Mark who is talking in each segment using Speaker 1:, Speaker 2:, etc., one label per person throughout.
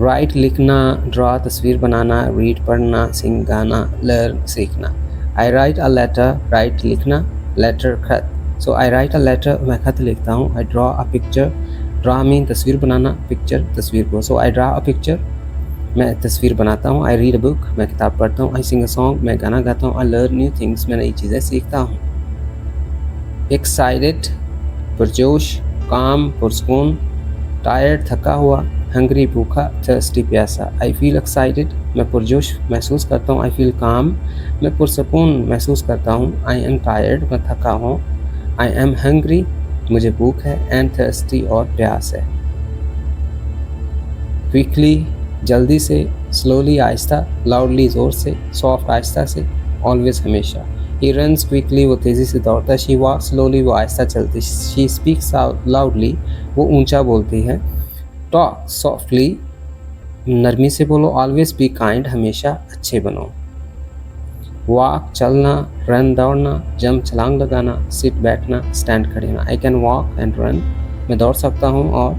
Speaker 1: Right लिखना, draw तस्वीर बनाना, read पढ़ना, सिंग गाना, लर्न सीखना। आई राइट अ लेटर, राइट लिखना, लेटर खत। सो आई राइट अ लेटर, मैं खत लिखता हूँ। I draw a picture, draw mean तस्वीर बनाना, पिक्चर तस्वीर को। सो आई ड्रा अ पिक्चर, मैं तस्वीर बनाता हूँ। आई रीड अ बुक, मैं किताब पढ़ता हूँ। आई सिंग अ सॉन्ग, मैं गाना गाता हूँ। आई लर्न न्यू थिंग्स, मैं नई चीज़ें सीखता हूँ। एक्साइटेड पुरजोश, काम पुरसकून, टायर्ड थका हुआ, हंग्री भूखा, थर्स्टी प्यासा। आई फील एक्साइटेड, मैं पुरजोश महसूस करता हूँ। आई फील काम, मैं पुरसकून महसूस करता हूँ। आई एम टायर्ड, मैं थका हूँ। आई एम हंग्री, मुझे भूख है। एंड थर्स्टी, और प्यास है। क्विकली जल्दी से, स्लोली आहिस्ता, लाउडली ज़ोर से, सॉफ्ट आहिस्ता से, ऑलवेज हमेशा। ही रन्स क्विकली, वो तेज़ी से दौड़ता है। शी वॉक स्लोली, वो आहिस्ता चलती। शी स्पीक्स लाउडली, वो ऊंचा बोलती है। टॉक सॉफ्टली, नरमी से बोलो। ऑलवेज बी काइंड, हमेशा अच्छे बनो। वॉक चलना, रन दौड़ना, जंप छलांग लगाना, सिट बैठना, स्टैंड खड़े होना। I can walk and run, मैं दौड़ सकता हूँ और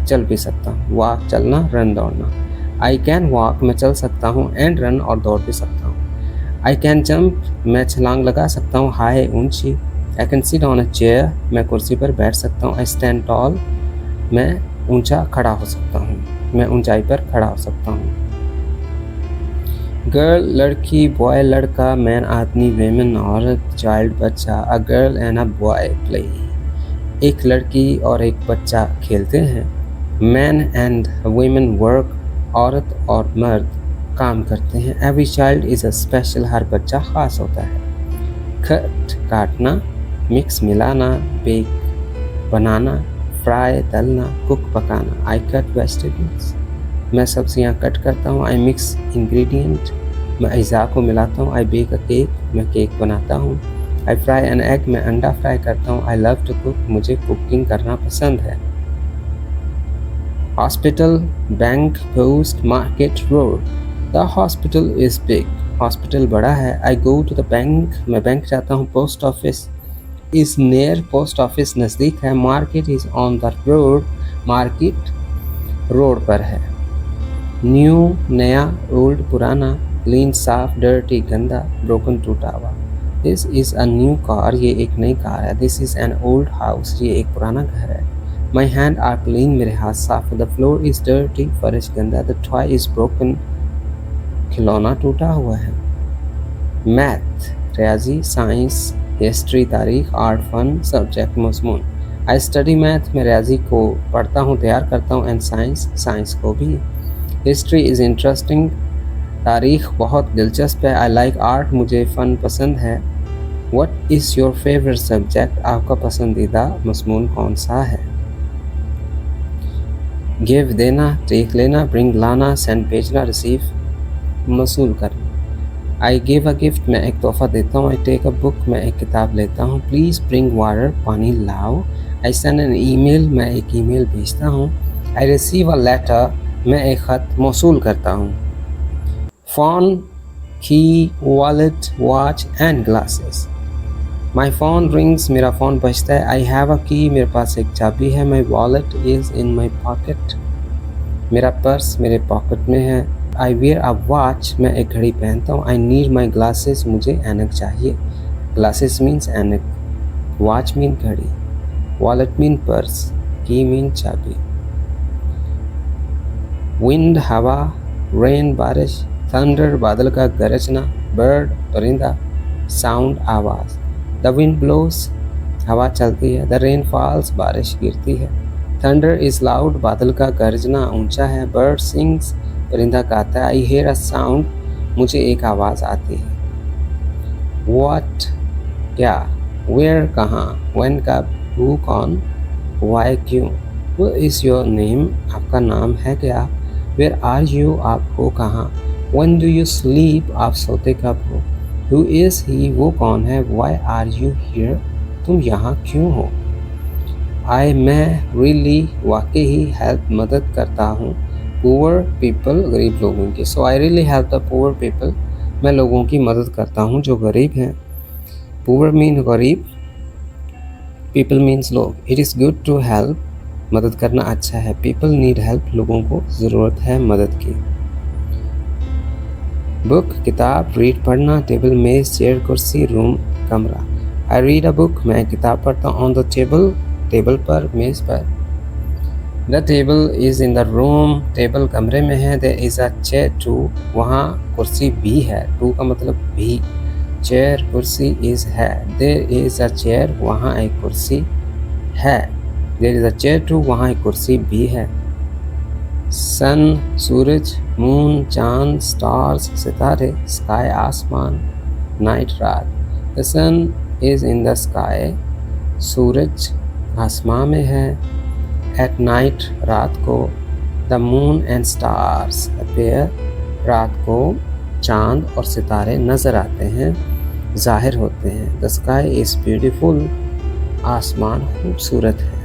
Speaker 1: चल भी सकता हूँ। वॉक चलना, रन दौड़ना। आई कैन वॉक, मैं चल सकता हूँ। एंड रन, और दौड़ भी सकता हूँ। आई कैन जंप, मैं छलांग लगा सकता हूँ। हाई ऊंची। I can sit on a chair, मैं कुर्सी पर बैठ सकता हूँ। आई स्टैंड टॉल, मैं ऊंचा खड़ा हो सकता हूँ, मैं ऊंचाई पर खड़ा हो सकता हूँ। गर्ल लड़की, बॉय लड़का, मैन आदमी, वेमेन औरत, चाइल्ड बच्चा। A girl and a boy play, एक लड़की और एक बच्चा खेलते हैं। मैन एंड वेमेन वर्क, औरत और मर्द काम करते हैं। Every child is a special, हर बच्चा खास होता है। कट काटना, मिक्स मिलाना, बेक बनाना, फ्राई तलना, कुक पकाना। आई कट वेजिटेबल्स, मैं सब्जियां कट करता हूँ। आई मिक्स इंग्रेडिएंट, मैं अज्जा को मिलाता हूँ। आई बेक अ केक, मैं केक बनाता हूँ। आई फ्राई एन एग, मैं अंडा फ्राई करता हूँ। आई लव टू कुक, मुझे कुकिंग करना पसंद है। Hospital, bank, post, market, road. The hospital is big, hospital बड़ा है। आई गो टू द बैंक, मैं बैंक जाता हूँ। Post office is near, post office नज़दीक है। Market is on the road, market road पर है। न्यू नया, ओल्ड पुराना, क्लीन साफ, डर्टी गंदा, ब्रोकन टूटा हुआ। This is a new car, ये एक नई कार है। This is an old house, ये एक पुराना घर है। माई हैंड आर क्लीन, मेरे हाथ साफ है। द फ्लोर इज़ डर्टी, फर्श गंदा। द टॉय इज़ ब्रोकन, खिलौना टूटा हुआ है। मैथ रियाजी, साइंस, हिस्ट्री तारीख, आर्ट फन, सब्जेक्ट मजमून। आई स्टडी मैथ, मैं रियाजी को पढ़ता हूँ, तैयार करता हूँ। एंड साइंस, साइंस को भी। हिस्ट्री इज़ इंटरेस्टिंग, तारीख बहुत दिलचस्प है। आई लाइक आर्ट, मुझे फ़न पसंद है। What is your favourite subject, आपका पसंदीदा मज़मून कौन सा है। गिव देना, टेक लेना, ब्रिंग लाना, सेंड भेजना, रिसीव मसूल करना। आई गिव अ गिफ्ट, मैं एक तोहफ़ा देता हूँ। आई टेक अ बुक, मैं एक किताब लेता हूँ। प्लीज़ ब्रिंग वाटर, पानी लाओ। आई सेंड एन ईमेल, मैं एक ईमेल भेजता हूँ। आई रिसीव अ लेटर, मैं एक ख़त मौसूल करता हूँ। फ़ोन, की, wallet, watch and glasses. My phone rings, मेरा फ़ोन बजता है। आई हैव अ की, मेरे पास एक चाबी है। My wallet is in my pocket, मेरा पर्स मेरे पॉकेट में है। आई वेयर अ वॉच, मैं एक घड़ी पहनता हूँ। आई नीड माई ग्लासेस, मुझे ऐनक चाहिए। ग्लासेस मीन्स ऐनक, वॉच मीन घड़ी, वॉलेट मीन पर्स, की मीन चाबी। विंड हवा, रेन बारिश, थंडर बादल का गरजना, बर्ड परिंदा, साउंड आवाज़। द विंड ब्लोस, हवा चलती है। द रेन फॉल्स, बारिश गिरती है। थंडर इज़ लाउड, बादल का गरजना ऊंचा है। बर्ड सिंग्स, परिंदा गाता है। आई हेयर अ साउंड, मुझे एक आवाज़ आती है। व्हाट, क्या। वेयर, कहाँ। व्हेन, कब। हु, कौन। वाई, क्यों। व्हाट इज़ योर नेम, आपका नाम है क्या। वेयर आर यू, आप हो कहाँ। व्हेन डू यू स्लीप, आप सोते कब हो। हु इज़ ही, वो कौन है। वाई आर यू हियर, तुम यहाँ क्यों हो। आई, मैं रियली, वाकई ही, हेल्प, मदद करता हूँ। पुअर पीपल, गरीब लोगों की। So I really help the poor people, मैं लोगों की मदद करता हूँ जो गरीब हैं। पुअर मीन गरीब, पीपल मीन्स लोग। It is good to help, मदद करना अच्छा है। पीपल नीड हेल्प, लोगों को ज़रूरत है मदद की। बुक किताब, रीड पढ़ना, टेबल मेज चेयर कुर्सी, रूम कमरा। आई रीड अ बुक, मैं किताब पढ़ता हूँ। ऑन द टेबल, टेबल पर, मेज पर। The table is in the room, table कमरे में है। There is a chair too, वहाँ कुर्सी भी है। टू का मतलब भी। चेयर कुर्सी इज़ है। देयर इज़ अ चेयर, वहाँ एक कुर्सी है। There is a chair too, वहाँ एक कुर्सी भी है। सन सूरज, मून चांद, स्टार्स सितारे, स्काई आसमान, नाइट रात। The sun is in the sky, सूरज आसमान में है। एट नाइट, रात को। The moon and stars appear, रात को चांद और सितारे नज़र आते हैं, ज़ाहिर होते हैं। द स्काई इज़ ब्यूटीफुल, आसमान खूबसूरत है।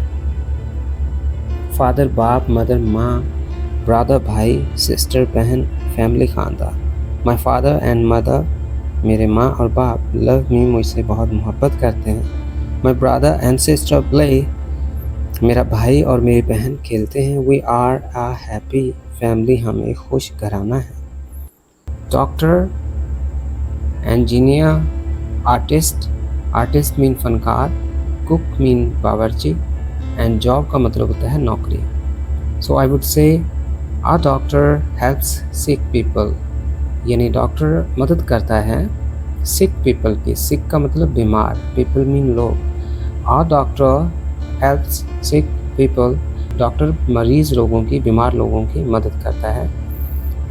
Speaker 1: फादर बाप, मदर माँ, ब्रदर भाई, सिस्टर बहन, फैमिली खानदान। माई फादर एंड मदर, मेरे माँ और बाप, लव मी, मुझसे बहुत मोहब्बत करते हैं। My brother and sister play, मेरा भाई और मेरी बहन खेलते हैं। We are a happy family, हम एक खुश घराना है। Doctor, engineer, artist, artist mean फनकार, कुक मीन बावर्ची, एंड जॉब का मतलब होता है नौकरी। So I would say a doctor helps sick people, यानी डॉक्टर मदद करता है सिक पीपल की। सिक का मतलब बीमार, पीपल मीन लोग। अ doctor helps sick people, doctor मरीज लोगों की, बीमार लोगों की मदद करता है।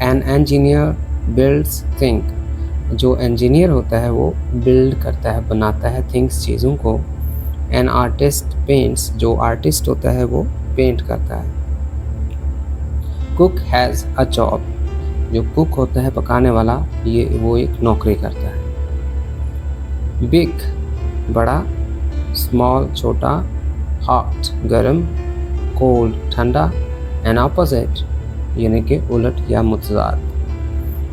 Speaker 1: एन इंजीनियर बिल्ड्स थिंग, जो इंजीनियर होता है वो बिल्ड करता है, बनाता है थिंग्स, चीज़ों को। एन आर्टिस्ट पेंट्स, जो आर्टिस्ट होता है वो पेंट करता है। कुक हैज़ अ जॉब, जो कुक होता है पकाने वाला, वो एक नौकरी करता है। बिग बड़ा, स्मॉल छोटा, हॉट गर्म, कोल्ड ठंडा, एन ऑपोजिट यानी कि उलट या मुतज़ाद।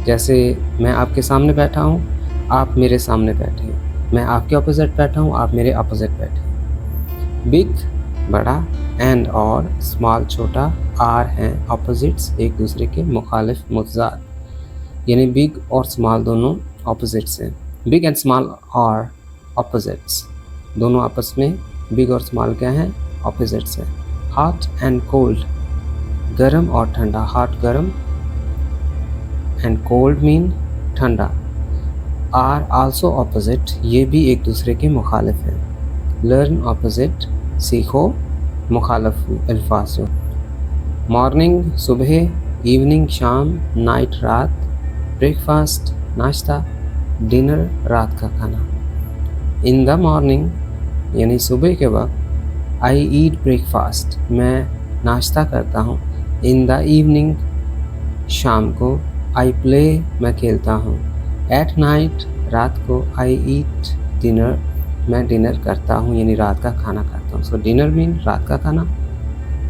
Speaker 1: जैसे मैं आपके सामने बैठा हूँ, आप मेरे सामने बैठे हैं। मैं आपके ऑपोजिट बैठा हूँ, आप मेरे ऑपोजिट बैठे हैं। बिग बड़ा, एंड और, स्मॉल छोटा, आर हैं ऑपोजिट्स, एक दूसरे के मुखालिफ मुतज़ाद, यानी बिग और स्मॉल दोनों ऑपोजिट्स हैं। Big and small are opposites, दोनों आपस में बिग और स्मॉल क्या हैं, ऑपोजिट्स हैं। हॉट एंड कोल्ड, गर्म और ठंडा, हॉट गर्म, एंड कोल्ड मीन ठंडा। आर आल्सो ऑपोजिट, ये भी एक दूसरे के मुखालिफ हैं। लर्न ऑपोजिट, सीखो मुखालिफ अल्फाज जो। मॉर्निंग सुबह, इवनिंग शाम, नाइट रात, ब्रेकफास्ट नाश्ता, डिनर रात का खाना। इन द मॉर्निंग यानी सुबह के वक्त, आई ईट ब्रेकफास्ट, मैं नाश्ता करता हूँ। इन द इवनिंग शाम को, आई प्ले, मैं खेलता हूँ। एट नाइट रात को, आई ईट डिनर, मैं डिनर करता हूँ यानी रात का खाना खाता हूँ। सो डिनर मीन रात का खाना,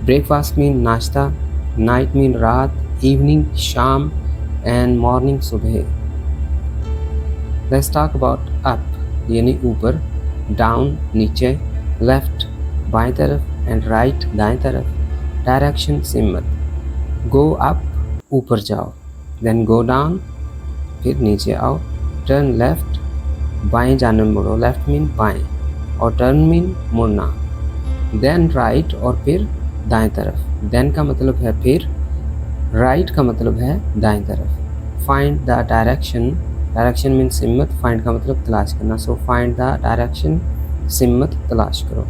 Speaker 1: ब्रेकफास्ट मीन नाश्ता, नाइट मीन रात, इवनिंग शाम, एंड मॉर्निंग सुबह। लेट्स टॉक अबाउट अप यानी ऊपर, डाउन नीचे, लेफ्ट बाएं तरफ, एंड राइट दाएं तरफ। डायरेक्शन सिमत, गो अप ऊपर जाओ, देन गो डाउन फिर नीचे आओ। टर्न लेफ्ट, बाएं जाने मुड़ो, लेफ्ट मीन बाएं, और टर्न मीन मुड़ना। देन राइट, और फिर दाएं तरफ। देन का मतलब है फिर, राइट का मतलब है दाएं तरफ। Find the direction, direction mean सिमत, फाइंड का मतलब तलाश करना। सो फाइंड द डायरेक्शन, सिमत तलाश करो।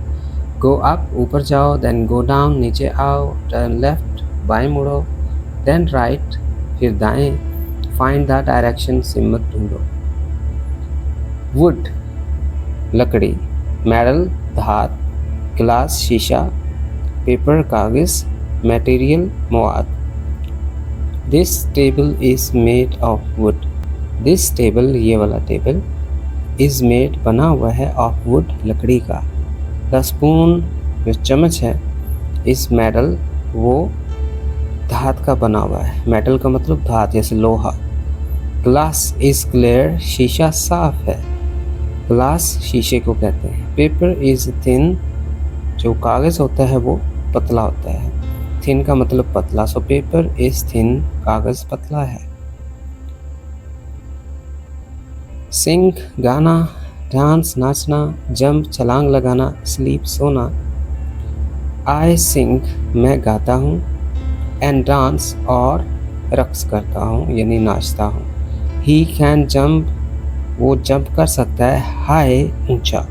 Speaker 1: गो अप ऊपर जाओ, देन गो डाउन नीचे आओ। टर्न लेफ्ट बाएं मुड़ो, देन राइट फिर दाएं। फाइंड द डायरेक्शन, सिमत ढूंढो। वुड लकड़ी, मेटल धात, ग्लास शीशा, पेपर कागज, मटेरियल मवाद। This table is made of would, this table ये वाला टेबल, इज़ मेड बना हुआ है, ऑफ वुड लकड़ी का। द स्पून जो चम्मच है, इस मेटल वो धात का बना हुआ है। मेटल का मतलब धात जैसे लोहा। ग्लास इज़ क्लियर, शीशा साफ है, ग्लास शीशे को कहते हैं। पेपर इज़ थिन, जो कागज़ होता है वो पतला होता है, थिन का मतलब पतला, सो पेपर इज थिन, कागज पतला है। सिंग गाना, डांस नाचना, जंप छलांग लगाना, स्लीप सोना। आई सिंग मैं गाता हूँ, एंड डांस और रक्स करता हूँ यानी नाचता हूँ। ही कैन जंप वो जंप कर सकता है, हाई ऊंचा,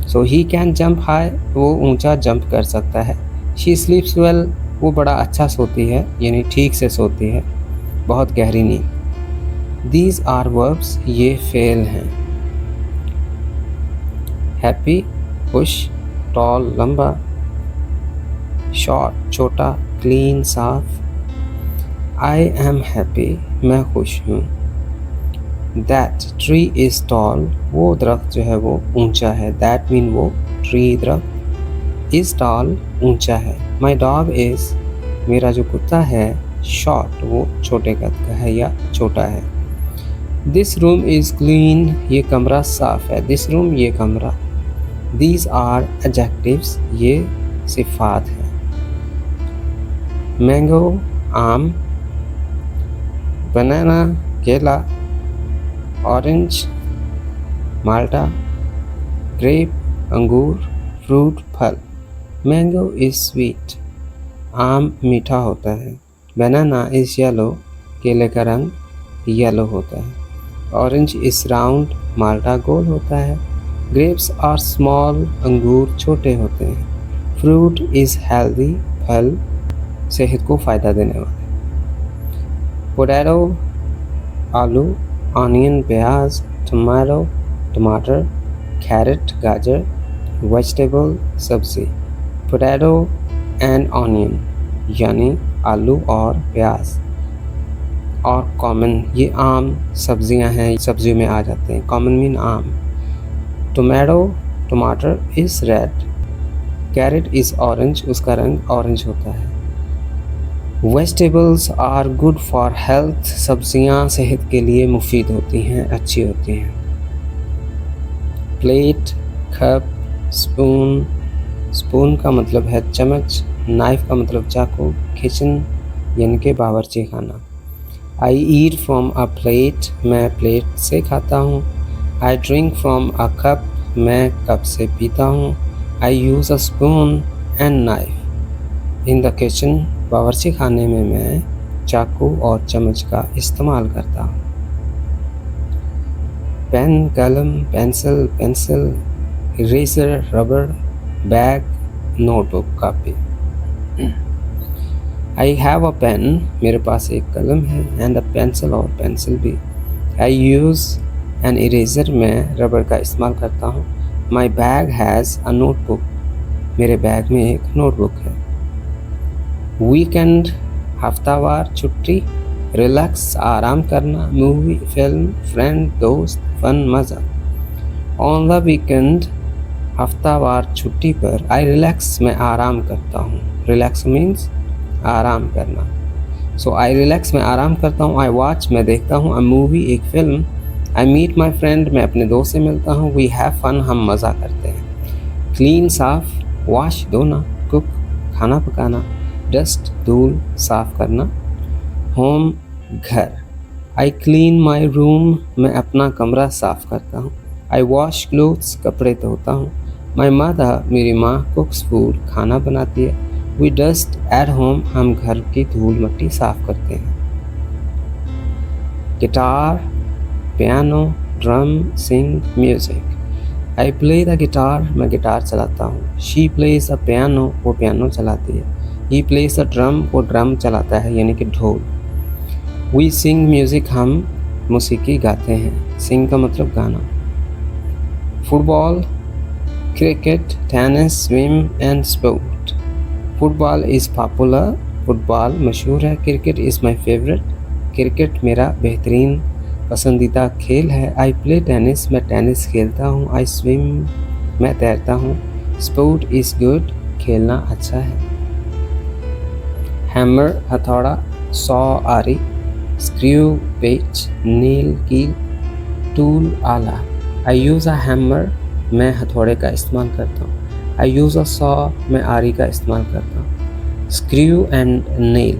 Speaker 1: सो ही कैन जंप हाई वो ऊंचा जंप कर सकता है। शी स्लीप्स वेल वो बड़ा अच्छा सोती है यानी ठीक से सोती है, बहुत गहरी नींद। दीज आर वर्ब्स ये फेल हैं। हैप्पी खुश, टॉल लंबा, शॉर्ट छोटा, क्लीन साफ। आई एम हैप्पी मैं खुश हूँ। दैट ट्री इज़ टॉल वो दरख्त जो है वो ऊंचा है, दैट मीन वो ट्री दरख्त, इज़ टॉल ऊंचा है। माई डॉग इज़ मेरा जो कुत्ता है, शॉर्ट वो छोटे कद का है या छोटा है। दिस रूम इज़ क्लीन ये कमरा साफ है, दिस रूम ये कमरा। दीज आर एडजेक्टिव्स ये सिफात है। मैंगो आम, बनाना केला, ऑरेंज माल्टा, ग्रेप अंगूर, फ्रूट फल। मैंगो इज़ स्वीट आम मीठा होता है, बनाना इज़ येलो केले का रंग येलो होता है, ऑरेंज इज़ राउंड माल्टा गोल होता है, ग्रेप्स आर स्मॉल अंगूर छोटे होते हैं, फ्रूट इज़ हेल्दी फल सेहत को फ़ायदा देने वाले। पोटैटो आलू, ऑनियन प्याज, टमाटो टमाटर, कैरेट गाजर, वेजिटेबल सब्ज़ी। पोटैटो एंड ऑनियन यानी आलू और प्याज, और कॉमन ये आम सब्जियां हैं, सब्जियों में आ जाते हैं, कॉमन मीन आम। टोमेटो टमाटर is red, carrot is orange उसका रंग ऑरेंज होता है। Vegetables are good for health सब्जियां सेहत के लिए मुफीद होती हैं, अच्छी होती हैं। प्लेट कप स्पून, स्पून का मतलब है चम्मच, नाइफ का मतलब चाकू, किचन यानी कि बावर्ची खाना। I eat from a plate मैं प्लेट से खाता हूँ। I drink from a cup मैं कप से पीता हूँ। I use a spoon and knife in the kitchen बावर्ची खाने में मैं चाकू और चम्मच का इस्तेमाल करता हूँ। पेन कलम, pencil pencil, eraser rubber, bag notebook copy. I have a pen मेरे पास एक कलम है, एंड अ पेंसिल और पेंसिल भी। आई यूज़ एन इरेजर मैं रबर का इस्तेमाल करता हूँ। My bag has a notebook मेरे बैग में एक नोटबुक है। वीकेंड हफ्तावार छुट्टी, रिलैक्स आराम करना, मूवी फिल्म, फ्रेंड दोस्त, फन मज़ा। ऑन द वीकेंड हफ्तावार छुट्टी पर आई रिलैक्स मैं आराम करता हूँ, रिलैक्स मीन्स आराम करना, सो आई रिलैक्स मैं आराम करता हूँ। आई वॉच मैं देखता हूँ, अ मूवी एक film. I meet my friend मैं अपने दोस्त से मिलता हूँ। वी हैव फन हम मज़ा करते हैं। क्लीन साफ, वॉश धोना, कुक खाना पकाना, डस्ट धूल साफ करना, होम घर। आई क्लीन माई रूम मैं अपना कमरा साफ करता हूँ। आई वॉश क्लोथ्स कपड़े धोता हूँ। माई मदर मेरी माँ कुक्स फूड खाना बनाती है। वी डस्ट एट होम हम घर की धूल मिट्टी साफ करते हैं। Guitar, piano, drum, sing, music. I play the guitar मैं गिटार चलाता हूँ। शी प्लेज द पियानो वो पियानो चलाती है। ही प्लेज द ड्रम वो ड्रम चलाता है यानी कि ढोल। वी सिंग म्यूज़िक हम मौसीकी गाते हैं। सिंग का मतलब गाना। Football, cricket, tennis, swim and sport. Football is popular football मशहूर है। Cricket is my favourite cricket मेरा बेहतरीन पसंदीदा खेल है। आई प्ले टेनिस मैं टेनिस खेलता हूँ। आई स्विम मैं तैरता हूँ। स्पोर्ट इज़ गुड खेलना अच्छा है। हैमर हथौड़ा, सॉ आरी, स्क्रू पेच, नील कील, टूल आला। आई यूज़ अ हैमर मैं हथौड़े का इस्तेमाल करता हूँ। आई यूज़ अ सॉ मैं आरी का इस्तेमाल करता हूँ। स्क्रू एंड नेल,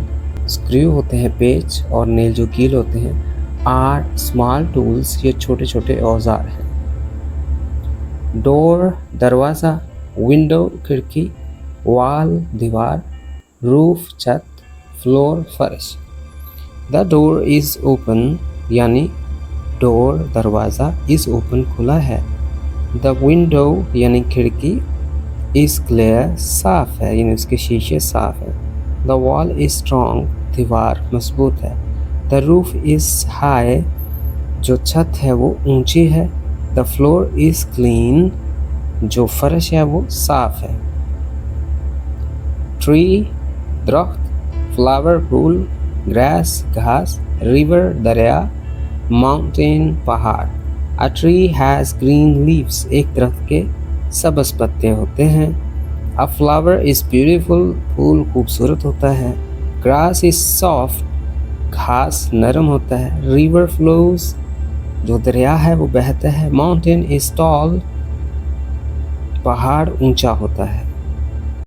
Speaker 1: स्क्रू होते हैं पेच और नेल जो कील होते हैं, आर स्मॉल टूल्स, ये छोटे छोटे औजार हैं। डोर दरवाज़ा, विंडो खिड़की, वॉल दीवार, रूफ छत, फ्लोर फर्श। द डोर इज़ ओपन, यानी डोर दरवाज़ा, इज़ ओपन खुला है। द विंडो यानी खिड़की, इज़ क्लियर साफ है, यानी उसके शीशे साफ है। द वॉल इज़ स्ट्रॉन्ग, दीवार मजबूत है। द रूफ इज़ हाई, जो छत है वो ऊंची है। द फ्लोर इज़ क्लीन, जो फर्श है वो साफ है। ट्री दरख्त, फ्लावर फूल, ग्रास घास, रिवर दरिया, माउंटेन पहाड़। A tree has green leaves, एक दरख्त के सब्ज पत्ते होते हैं। अ फ्लावर इज़ ब्यूटीफुल, फूल खूबसूरत होता है। ग्रास इज़ सॉफ्ट, घास नरम होता है। रिवर फ्लोज, जो दरिया है वो बहता है। माउंटेन इज़ टॉल, पहाड़ ऊंचा होता है।